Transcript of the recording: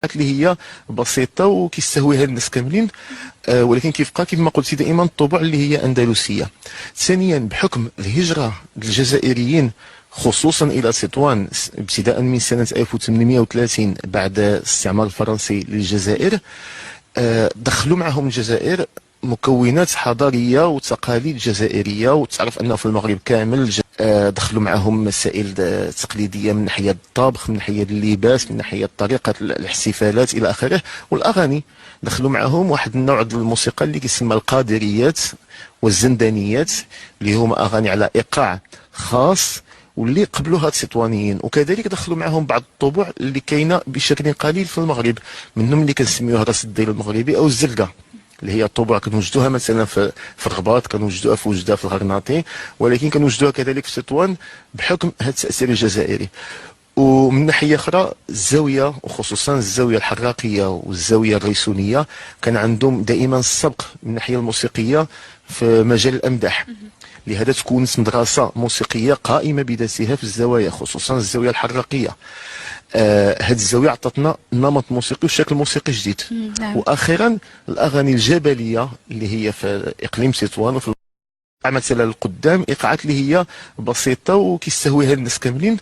اللي هي بسيطه وكيستهويها الناس كاملين. ولكن كيبقى كما قلتي دائما الطبوع اللي هي اندلسيه. ثانيا بحكم الهجره الجزائريين خصوصا الى تطوان ابتداء من سنه 1830 بعد الاستعمار الفرنسي للجزائر، دخلوا معهم الجزائر مكونات حضاريه وتقاليد جزائريه. وتعرف انه في المغرب كامل دخلوا معهم مسائل تقليديه من ناحيه الطبخ، من ناحيه اللباس، من ناحيه طريقه الاحتفالات الى اخره. والاغاني دخلوا معهم واحد النوع ديال الموسيقى اللي كيسمى القادريات والزندانيات، اللي هما اغاني على ايقاع خاص واللي قبلوها التطوانيين. وكذلك دخلوا معهم بعض الطبوع اللي كاينه بشكل قليل في المغرب، منهم اللي كنسميوها راس الديل المغربي او الزرقاء، اللي هي الطبوع كنوجدوها مثلا في الرباط، كنوجدوها في وجده في الغرناطي، ولكن كنوجدوها كذلك في تطوان بحكم هذا التاثير الجزائري. ومن ناحيه اخرى الزاويه وخصوصا الزاويه الحراقيه والزاويه الريسونيه كان عندهم دائما السبق من الناحيه الموسيقيه في مجال الامدح. لهذا تكونت مدرسه موسيقيه قائمه بذاتها في الزوايا، خصوصا الزاويه الحراقيه. هذه الزاويه عطاتنا نمط موسيقي وشكل موسيقي جديد. نعم. واخيرا الاغاني الجبليه اللي هي في اقليم تطوان وفي مثلا القدام ايقاعات اللي هي بسيطه وكيستهويها الناس كاملين.